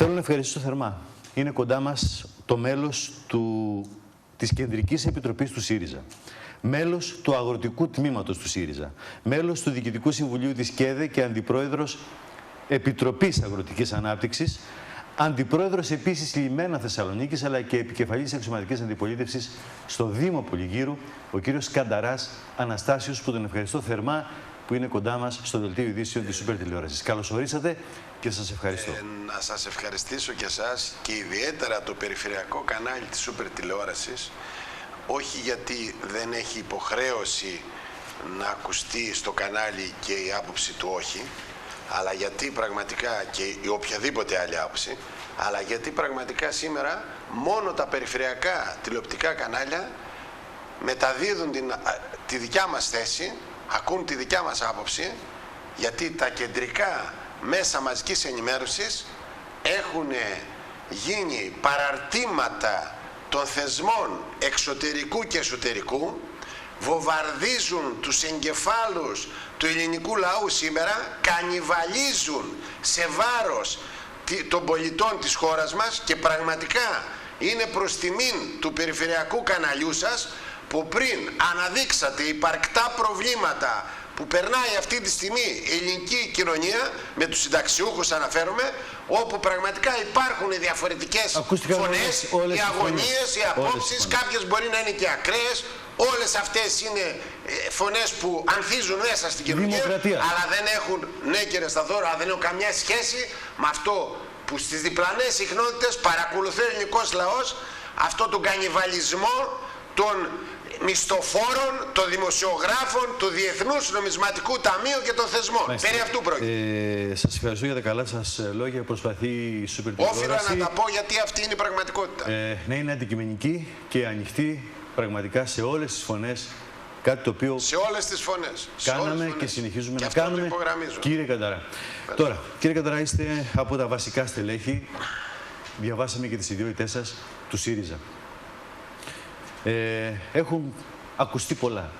Θέλω να ευχαριστήσω θερμά. Είναι κοντά μας το μέλος της Κεντρικής Επιτροπής του ΣΥΡΙΖΑ. Μέλος του Αγροτικού Τμήματος του ΣΥΡΙΖΑ. Μέλος του Διοικητικού Συμβουλίου της ΚΕΔΕ και Αντιπρόεδρος Επιτροπής Αγροτικής Ανάπτυξης. Αντιπρόεδρος επίσης Λιμένα Θεσσαλονίκης, αλλά και επικεφαλής αξιωματικής αντιπολίτευσης στο Δήμο Πολυγύρου, ο κύριος Κανταράς Αναστάσιος, που τον ευχαριστώ θερμά που είναι κοντά μας στο δελτίο ειδήσεων της Σούπερ Τηλεόρασης. Καλώς ορίσατε και σας ευχαριστώ. Να σας ευχαριστήσω και εσάς και ιδιαίτερα το περιφερειακό κανάλι της Σούπερ Τηλεόρασης, όχι γιατί δεν έχει υποχρέωση να ακουστεί στο κανάλι και η άποψη του όχι, αλλά γιατί πραγματικά και η οποιαδήποτε άλλη άποψη, αλλά γιατί πραγματικά σήμερα μόνο τα περιφερειακά τηλεοπτικά κανάλια μεταδίδουν τη δικιά μας θέση, ακούν τη δικιά μας άποψη, γιατί τα κεντρικά μέσα μαζικής ενημέρωσης έχουν γίνει παραρτήματα των θεσμών εξωτερικού και εσωτερικού, βομβαρδίζουν τους εγκεφάλους του ελληνικού λαού σήμερα, κανιβαλίζουν σε βάρος των πολιτών της χώρας μας και πραγματικά είναι προς τιμήν του περιφερειακού καναλιού σας που πριν αναδείξατε υπαρκτά προβλήματα που περνάει αυτή τη στιγμή η ελληνική κοινωνία, με τους συνταξιούχους αναφέρομαι, όπου πραγματικά υπάρχουν διαφορετικές φωνές, οι αγωνίες, οι απόψεις, κάποιες μπορεί να είναι και ακραίες, όλες αυτές είναι φωνές που ανθίζουν μέσα στην κοινωνία, αλλά δεν έχουν, ναι κύριε Σταθόρο, αλλά δεν έχουν καμιά σχέση με αυτό που στις διπλανές συχνότητες παρακολουθεί ο ελληνικός λαός, αυτό τον κανιβαλισμό των μισθοφόρων, των δημοσιογράφων, του Διεθνούς Νομισματικού Ταμείου και των θεσμών. Περί αυτού πρόκειται. Σας ευχαριστώ για τα καλά σας λόγια. Προσπαθεί η Σούπερ Τηλεόραση. Όφιλα να τα πω γιατί αυτή είναι η πραγματικότητα. Να είναι αντικειμενική και ανοιχτή πραγματικά σε όλες τις φωνές. Κάτι το οποίο σε όλες τις φωνές. Κάναμε και συνεχίζουμε να κάνουμε. Κύριε Κανταρά. Τώρα, κύριε Κανταρά, είστε από τα βασικά στελέχη. Διαβάσαμε και τις ιδιότητές σας του ΣΥΡΙΖΑ. Έχουν ακουστεί πολλά.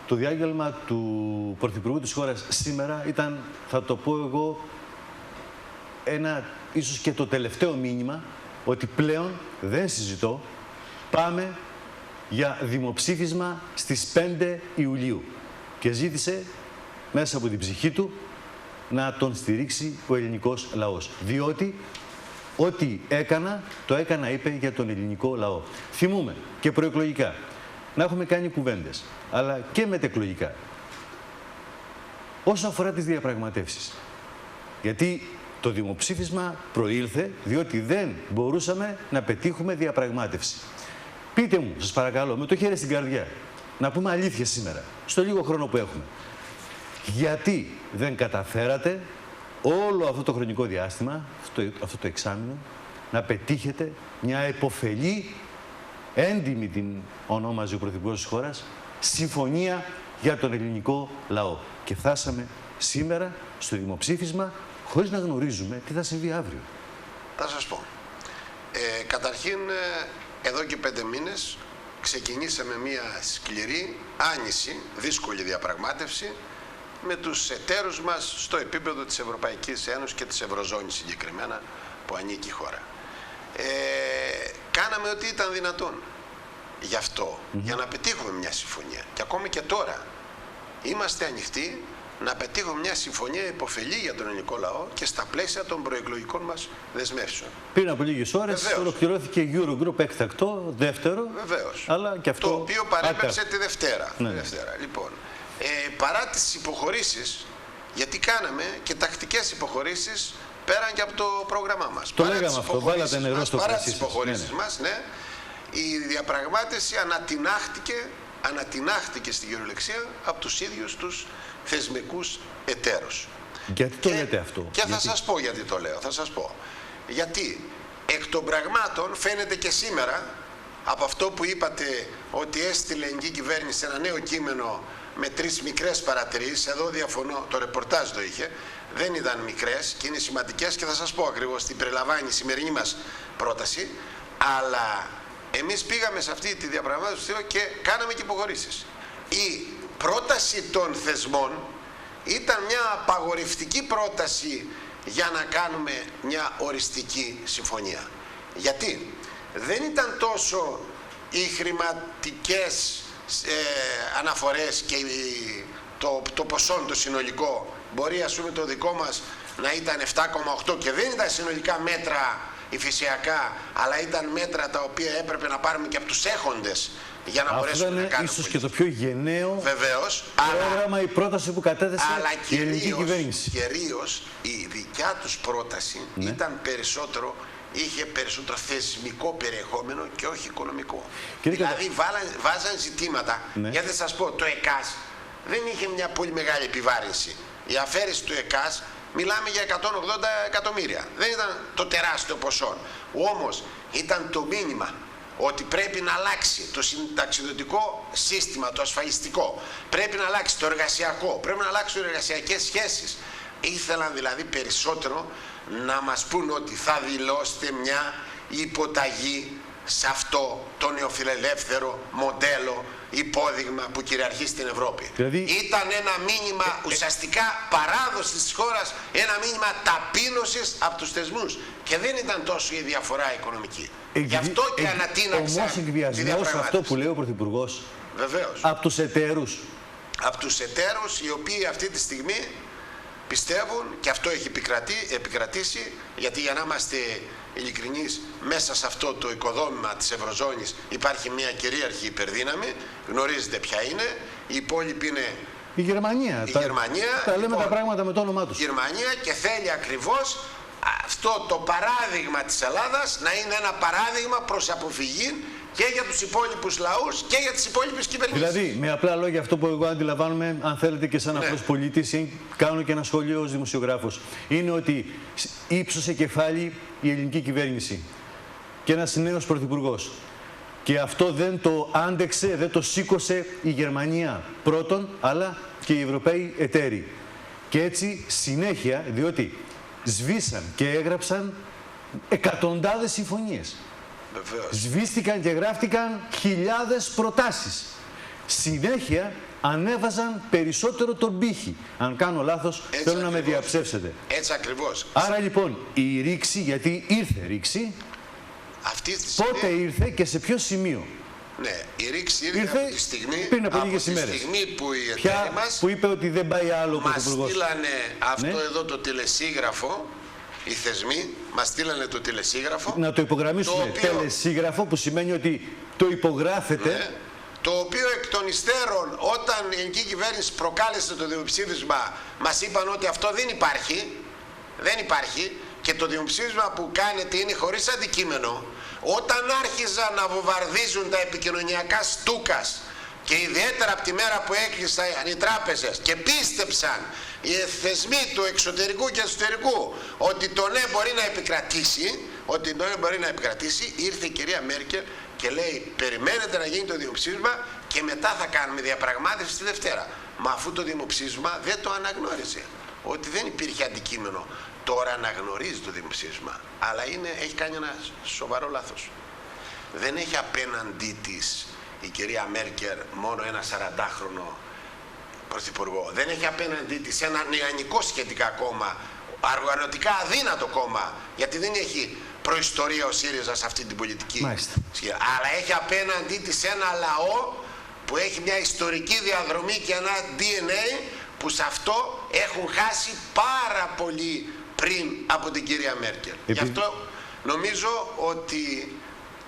Το διάγγελμα του Πρωθυπουργού της χώρας σήμερα ήταν, θα το πω εγώ, ίσως και το τελευταίο μήνυμα, ότι πλέον δεν συζητώ, πάμε για δημοψήφισμα στις 5 Ιουλίου. Και ζήτησε μέσα από την ψυχή του να τον στηρίξει ο ελληνικός λαός. Διότι ό,τι έκανα, το έκανα, είπε, για τον ελληνικό λαό. Θυμούμε και προεκλογικά να έχουμε κάνει κουβέντες, αλλά και μετεκλογικά. Όσον αφορά τις διαπραγματεύσεις. Γιατί το δημοψήφισμα προήλθε διότι δεν μπορούσαμε να πετύχουμε διαπραγμάτευση. Πείτε μου, σας παρακαλώ, με το χέρι στην καρδιά, να πούμε αλήθεια σήμερα, στο λίγο χρόνο που έχουμε. Γιατί δεν καταφέρατε όλο αυτό το χρονικό διάστημα, αυτό το εξάμηνο, να πετύχετε μια επωφελή, έντιμη την ονόμαζε ο Πρωθυπουργός της χώρας, συμφωνία για τον ελληνικό λαό. Και φτάσαμε σήμερα στο δημοψήφισμα χωρίς να γνωρίζουμε τι θα συμβεί αύριο. Θα σας πω. Καταρχήν, εδώ και 5 μήνες ξεκινήσαμε μια σκληρή, άνηση, δύσκολη διαπραγμάτευση με τους εταίρους μας στο επίπεδο της Ευρωπαϊκής Ένωσης και της Ευρωζώνης συγκεκριμένα που ανήκει η χώρα. Κάναμε ό,τι ήταν δυνατόν γι' αυτό, για να πετύχουμε μια συμφωνία. Και ακόμη και τώρα είμαστε ανοιχτοί να πετύχουμε μια συμφωνία υποφελή για τον ελληνικό λαό και στα πλαίσια των προεκλογικών μας δεσμεύσεων. Πριν από λίγες ώρες ολοκληρώθηκε Eurogroup έκτακτο, δεύτερο. Βεβαίως. Αλλά και αυτό το οποίο παρέπεψε τη Δευτέρα. Ναι. Λοιπόν, παρά τις υποχωρήσεις, γιατί κάναμε και τακτικές υποχωρήσεις πέραν και από το πρόγραμμά μας. Το λέγαμε αυτό, βάλατε νερό στο κρασί σας. Παρά τις υποχωρήσεις μας, ναι, η διαπραγμάτευση ανατινάχτηκε στην κυριολεξία από τους ίδιους τους θεσμικούς εταίρους. Γιατί το λέτε αυτό? Και θα σας πω γιατί το λέω. Θα σας πω. Γιατί εκ των πραγμάτων φαίνεται και σήμερα από αυτό που είπατε ότι έστειλε η ελληνική κυβέρνηση ένα νέο κείμενο με 3 μικρές παρατηρήσεις. Εδώ διαφωνώ, το ρεπορτάζ το είχε. Δεν ήταν μικρές και είναι σημαντικές και θα σας πω ακριβώς τι περιλαμβάνει η σημερινή μας πρόταση. Αλλά εμείς πήγαμε σε αυτή τη διαπραγμάτευση και κάναμε και υποχωρήσεις. Η πρόταση των θεσμών ήταν μια απαγορευτική πρόταση για να κάνουμε μια οριστική συμφωνία. Γιατί δεν ήταν τόσο οι χρηματικές αναφορές και το ποσό το συνολικό. Μπορεί ας πούμε το δικό μας να ήταν 7,8 και δεν ήταν συνολικά μέτρα υφησιακά, αλλά ήταν μέτρα τα οποία έπρεπε να πάρουμε και από τους έχοντες για να μπορέσουμε να κάνουμε. Ίσως και το πιο γενναίο πρόγραμμα, η πρόταση που κατέθεσε η ελληνική κυβέρνηση. Κυρίως η δικιά τους πρόταση ήταν περισσότερο, είχε περισσότερο θεσμικό περιεχόμενο και όχι οικονομικό. Δηλαδή βάζαν ζητήματα, γιατί θα σας πω, το ΕΚΑΣ δεν είχε μια πολύ μεγάλη επιβάρυνση. Η αφαίρεση του ΕΚΑΣ μιλάμε για 180 εκατομμύρια. Δεν ήταν το τεράστιο ποσό. Όμως ήταν το μήνυμα ότι πρέπει να αλλάξει το συνταξιδοτικό σύστημα, το ασφαλιστικό. Πρέπει να αλλάξει το εργασιακό, πρέπει να αλλάξουν οι εργασιακές σχέσεις. Ήθελαν δηλαδή περισσότερο να μας πούν ότι θα δηλώσετε μια υποταγή σε αυτό το νεοφιλελεύθερο μοντέλο, υπόδειγμα που κυριαρχεί στην Ευρώπη. Δηλαδή, ήταν ένα μήνυμα ουσιαστικά παράδοσης της χώρας, ένα μήνυμα ταπείνωσης από τους θεσμούς. Και δεν ήταν τόσο η διαφορά οικονομική. Γι' αυτό και ανατείναξαν όμως εκβιασμός αυτό που λέει ο Πρωθυπουργός. Βεβαίως. Από τους εταίρους. Από τους εταίρους οι οποίοι αυτή τη στιγμή πιστεύουν, και αυτό έχει επικρατήσει, γιατί για να είμαστε ειλικρινείς, μέσα σε αυτό το οικοδόμημα της Ευρωζώνης υπάρχει μια κυρίαρχη υπερδύναμη, γνωρίζετε ποια είναι, οι υπόλοιποι είναι η Γερμανία. Τα λέμε τα πράγματα με το όνομά τους. Η Γερμανία, και θέλει ακριβώς αυτό το παράδειγμα της Ελλάδας να είναι ένα παράδειγμα προς αποφυγή και για τους υπόλοιπους λαούς και για τις υπόλοιπες κυβερνήσεις. Δηλαδή, με απλά λόγια, αυτό που εγώ αντιλαμβάνομαι, αν θέλετε και σαν απλός πολίτης, κάνω και ένα σχόλιο ως δημοσιογράφος, είναι ότι ύψωσε κεφάλι η ελληνική κυβέρνηση και ένας νέος πρωθυπουργός. Και αυτό δεν το άντεξε, δεν το σήκωσε η Γερμανία πρώτον, αλλά και οι Ευρωπαίοι εταίροι. Και έτσι συνέχεια, διότι σβήσαν και έγραψαν εκατοντάδες συμφωνίες. Βεβαίως. Σβήστηκαν και γράφτηκαν χιλιάδες προτάσεις. Συνέχεια ανέβαζαν περισσότερο τον πύχη. Αν κάνω λάθος, θέλω να με διαψεύσετε. Έτσι ακριβώς. Άρα λοιπόν η ρήξη, γιατί ήρθε ρήξη, αυτή τη πότε ήρθε και σε ποιο σημείο? Ναι, η ρήξη ήρθε από τη στιγμή, πριν από λίγες ημέρες. Στιγμή που οι εταίροι μας που είπε ότι δεν πάει άλλο ο Πρωθυπουργός. Μας στείλανε αυτό εδώ το τηλεσίγραφο. Οι θεσμοί μας στείλανε το τηλεσίγραφο. Να το υπογραμμίσουμε. Το οποίο, τελεσίγραφο, που σημαίνει ότι το υπογράφεται. Ναι, το οποίο εκ των υστέρων, όταν η ελληνική κυβέρνηση προκάλεσε το δημοψήφισμα, μας είπαν ότι αυτό δεν υπάρχει. Δεν υπάρχει. Και το δημοψήφισμα που κάνετε είναι χωρίς αντικείμενο. Όταν άρχιζαν να βομβαρδίζουν τα επικοινωνιακά στούκας, και ιδιαίτερα από τη μέρα που έκλεισαν οι τράπεζες και πίστεψαν οι θεσμοί του εξωτερικού και εσωτερικού ότι το ναι μπορεί να επικρατήσει, ήρθε η κυρία Μέρκελ και λέει περιμένετε να γίνει το δημοψήφισμα και μετά θα κάνουμε διαπραγμάτευση τη Δευτέρα. Μα αφού το δημοψήφισμα δεν το αναγνώριζε, ότι δεν υπήρχε αντικείμενο. Τώρα αναγνωρίζει το δημοψήφισμα, αλλά έχει κάνει ένα σοβαρό λάθος. Δεν έχει απέναντί της η κυρία Μέρκελ μόνο ένα 40χρονο πρωθυπουργό. Δεν έχει απέναντί της ένα νεανικό σχετικά κόμμα, οργανωτικά αδύνατο κόμμα, γιατί δεν έχει προϊστορία ο ΣΥΡΙΖΑ σε αυτή την πολιτική. Μάλιστα. Αλλά έχει απέναντί της ένα λαό που έχει μια ιστορική διαδρομή και ένα DNA που σε αυτό έχουν χάσει πάρα πολύ πριν από την κυρία Μέρκελ. Γι' αυτό νομίζω ότι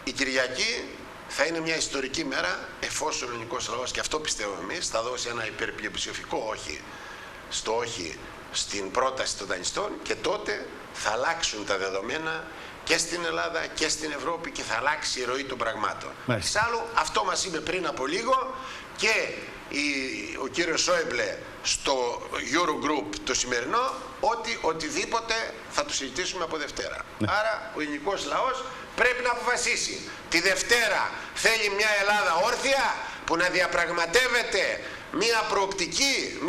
η Κυριακή θα είναι μια ιστορική μέρα, εφόσον ο ελληνικός λαός, και αυτό πιστεύουμε εμείς, θα δώσει ένα υπερπλειοψηφικό όχι στο όχι στην πρόταση των δανειστών, και τότε θα αλλάξουν τα δεδομένα και στην Ελλάδα και στην Ευρώπη και θα αλλάξει η ροή των πραγμάτων. Εξάλλου, αυτό μας είπε πριν από λίγο και ο κύριος Σόιμπλε στο Eurogroup το σημερινό, ότι οτιδήποτε θα το συζητήσουμε από Δευτέρα. Άρα ο ελληνικός λαός πρέπει να αποφασίσει. Τη Δευτέρα θέλει μια Ελλάδα όρθια που να διαπραγματεύεται μια προοπτική,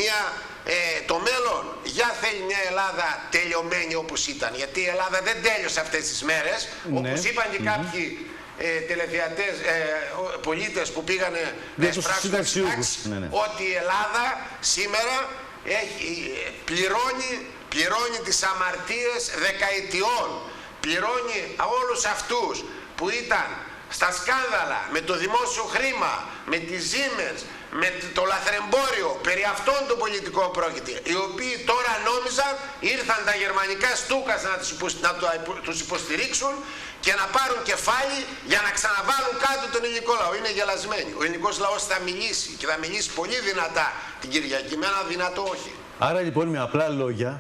το μέλλον. Για θέλει μια Ελλάδα τελειωμένη όπως ήταν. Γιατί η Ελλάδα δεν τέλειωσε αυτές τις μέρες. Όπως είπαν και κάποιοι τηλεθεατές, πολίτες που πήγανε να εισπράξουν ότι η Ελλάδα σήμερα πληρώνει πληρώνει τις αμαρτίες δεκαετιών, πληρώνει όλους αυτούς που ήταν στα σκάνδαλα με το δημόσιο χρήμα, με τις Siemens, με το λαθρεμπόριο, περί αυτών των πολιτικών πρόκειται, οι οποίοι τώρα νόμιζαν, ήρθαν τα γερμανικά στούκας να τους υποστηρίξουν και να πάρουν κεφάλι για να ξαναβάλουν κάτω τον ελληνικό λαό. Είναι γελασμένοι. Ο ελληνικός λαός θα μιλήσει και θα μιλήσει πολύ δυνατά την Κυριακή, με ένα δυνατό όχι. Άρα λοιπόν με απλά λόγια,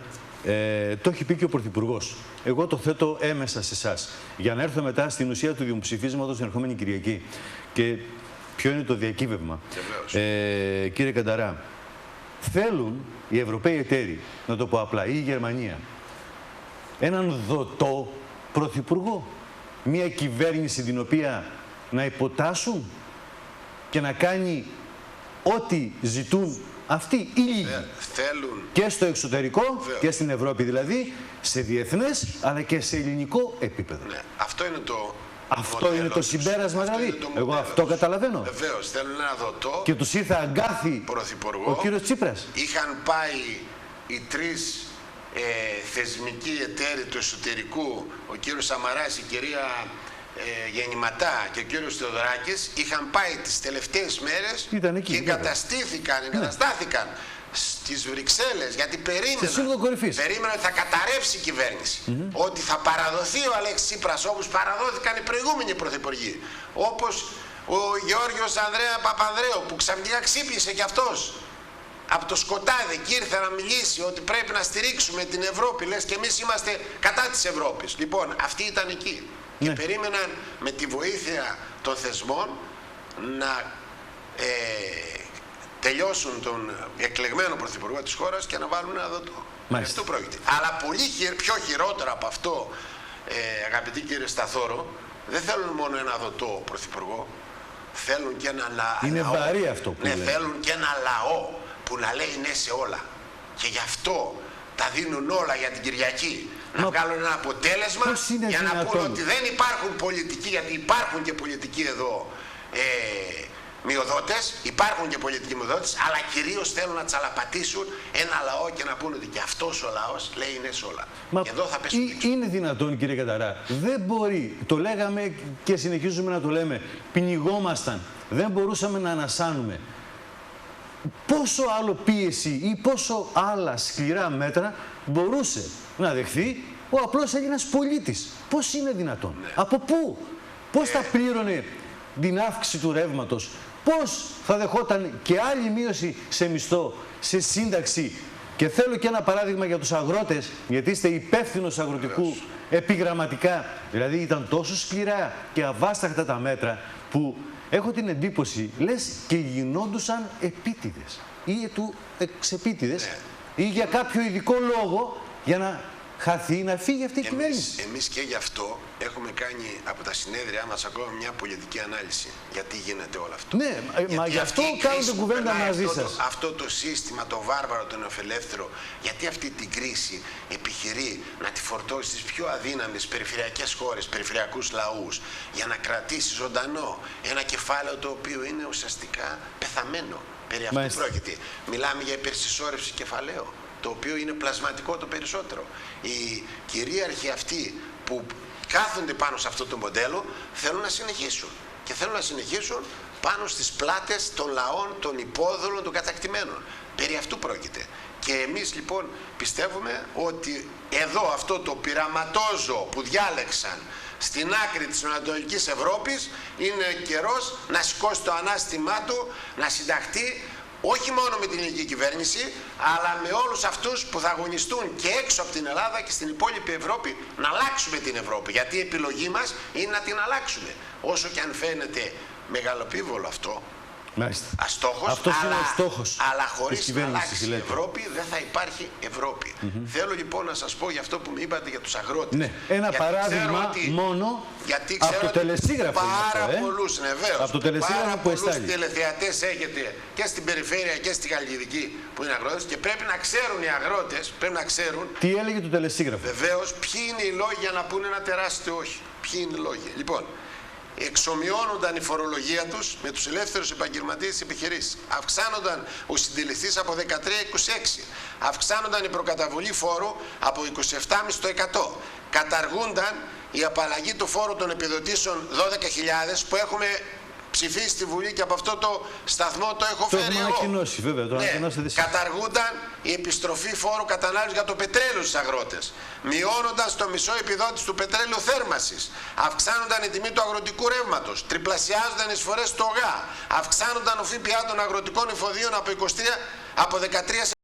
το έχει πει και ο Πρωθυπουργός. Εγώ το θέτω έμεσα σε εσάς. Για να έρθω μετά στην ουσία του δημοψηφίσματος την ερχόμενη Κυριακή. Και ποιο είναι το διακύβευμα. Κύριε Κανταρά, θέλουν οι Ευρωπαίοι εταίροι, να το πω απλά, ή η Γερμανία, έναν δοτό πρωθυπουργό. Μια κυβέρνηση την οποία να υποτάσσουν και να κάνει ό,τι ζητούν αυτοί οι λίγοι. Θέλουν. Και στο εξωτερικό, και στην Ευρώπη δηλαδή, σε διεθνές αλλά και σε ελληνικό επίπεδο. Ναι, αυτό είναι το... Αυτό είναι το συμπέρασμα δηλαδή. Εγώ αυτό καταλαβαίνω. Βεβαίως, θέλουν ένα δοτό. Και τους ήρθε αγκάθι ο κύριος Τσίπρας. Είχαν πάει οι τρεις θεσμικοί εταίροι του εσωτερικού, ο κύριος Σαμαράς, η κυρία Γεννηματά και ο κύριος Θεοδωράκης, είχαν πάει τις τελευταίες μέρες και εγκαταστάθηκαν στις Βρυξέλλες, γιατί περίμεναν ότι θα καταρρεύσει η κυβέρνηση, ότι θα παραδοθεί ο Αλέξης Τσίπρας όπως παραδόθηκαν οι προηγούμενοι πρωθυπουργοί, όπως ο Γεώργιος Ανδρέα Παπανδρέου, που ξαφνικά ξύπνησε κι αυτός από το σκοτάδι και ήρθε να μιλήσει ότι πρέπει να στηρίξουμε την Ευρώπη, λες και εμείς είμαστε κατά της Ευρώπης. Λοιπόν, αυτοί ήταν εκεί και περίμεναν με τη βοήθεια των θεσμών να τελειώσουν τον εκλεγμένο πρωθυπουργό της χώρας και να βάλουν ένα δοτό. Αυτό πρόκειται. Αλλά πολύ πιο χειρότερο από αυτό, αγαπητοί κύριε Σταθώρο, δεν θέλουν μόνο ένα δοτό πρωθυπουργό, θέλουν και ένα λαό. Είναι βαρύ αυτό που θέλουν και ένα λαό που να λέει ναι σε όλα. Και γι' αυτό τα δίνουν όλα για την Κυριακή. Να βγάλουν ένα αποτέλεσμα για να πούν ότι δεν υπάρχουν πολιτικοί, γιατί υπάρχουν και πολιτικοί εδώ μειοδότες, υπάρχουν και πολιτικοί μειοδότες, αλλά κυρίως θέλουν να τσαλαπατήσουν ένα λαό και να πούνε ότι και αυτός ο λαός λέει ναι σε όλα. Και εδώ θα πέσουν. Είναι δυνατόν, κύριε Κανταρά, δεν μπορεί, το λέγαμε και συνεχίζουμε να το λέμε, πνιγόμασταν, δεν μπορούσαμε να ανασάνουμε. Πόσο άλλο πίεση ή πόσο άλλα σκληρά μέτρα μπορούσε να δεχθεί ο απλός Έλληνας πολίτης. Πώς είναι δυνατόν, από πού, πώς θα πλήρωνε την αύξηση του ρεύματος, πώς θα δεχόταν και άλλη μείωση σε μισθό, σε σύνταξη. Και θέλω και ένα παράδειγμα για τους αγρότες, γιατί είστε υπεύθυνος αγροτικού επιγραμματικά. Δηλαδή ήταν τόσο σκληρά και αβάσταχτα τα μέτρα που έχω την εντύπωση, λες και γινόντουσαν επίτηδες ή εξεπίτηδες ή για κάποιο ειδικό λόγο για να χαθεί, να φύγει αυτή η κυβέρνηση. Εμείς και γι' αυτό έχουμε κάνει από τα συνέδρια μας ακόμα μια πολιτική ανάλυση. Γιατί γίνεται όλο αυτό. Ναι, μα γι' αυτό κάνετε κουβέντα μαζί σας. Αυτό το σύστημα, το βάρβαρο, το νεοφιλελεύθερο, γιατί αυτή την κρίση επιχειρεί να τη φορτώσει στις πιο αδύναμες περιφερειακές χώρες, περιφερειακούς λαούς, για να κρατήσει ζωντανό ένα κεφάλαιο το οποίο είναι ουσιαστικά πεθαμένο. Περί αυτού πρόκειται. Μιλάμε για υπερσυσσόρευση κεφαλαίου, το οποίο είναι πλασματικό το περισσότερο. Οι κυρίαρχοι αυτοί που κάθονται πάνω σε αυτό το μοντέλο θέλουν να συνεχίσουν. Και θέλουν να συνεχίσουν πάνω στις πλάτες των λαών, των υπόδουλων, των κατακτημένων. Περί αυτού πρόκειται. Και εμείς λοιπόν πιστεύουμε ότι εδώ αυτό το πειραματόζωο που διάλεξαν στην άκρη της Ανατολικής Ευρώπης είναι καιρός να σηκώσει το ανάστημά του, να συνταχθεί όχι μόνο με την ελληνική κυβέρνηση, αλλά με όλους αυτούς που θα αγωνιστούν και έξω από την Ελλάδα και στην υπόλοιπη Ευρώπη να αλλάξουμε την Ευρώπη. Γιατί η επιλογή μας είναι να την αλλάξουμε. Όσο και αν φαίνεται μεγαλοπίβολο αυτό, αστόχος, αυτός είναι ο στόχος, αλλά χωρίς να αλλάξει η Ευρώπη δεν θα υπάρχει Ευρώπη. Θέλω λοιπόν να σας πω για αυτό που με είπατε για τους αγρότες. Ναι, ένα παράδειγμα μόνο από το τελεσίγραφο. Πάρα πολλούς, από το τελεσίγραφο που εστάλει. Τηλεθεατές έχετε και στην περιφέρεια και στη Χαλκιδική που είναι αγρότες και πρέπει να ξέρουν οι αγρότες, πρέπει να ξέρουν. Τι έλεγε το τελεσίγραφο. Βεβαίως, ποιοι είναι οι λόγοι για να πούνε ένα τεράστιο όχι. Ποιοι είναι οι λόγοι. Λοιπόν, εξομοιώνονταν η φορολογία τους με τους ελεύθερους επαγγελματίες της επιχειρήσης. Αυξάνονταν ο συντελεστής από 13,26. Αυξάνονταν η προκαταβολή φόρου από 27,5%. Καταργούνταν η απαλλαγή του φόρου των επιδοτήσεων 12.000 που έχουμε ψηφίσει στη Βουλή και από αυτό το σταθμό το έχω φέρει εγώ. Το έχουμε ανακοινώσει, βέβαια. Το ανακοινώσετε εσείς. Καταργούνταν η επιστροφή φόρου κατανάλωσης για το πετρέλαιο στους αγρότες. Μειώνονταν στο μισό επιδότηση του πετρέλαιου θέρμασης. Αυξάνονταν η τιμή του αγροτικού ρεύματος. Τριπλασιάζονταν οι εισφορές στο ΟΓΑ. Αυξάνονταν ο ΦΠΑ των αγροτικών εφοδίων από 13%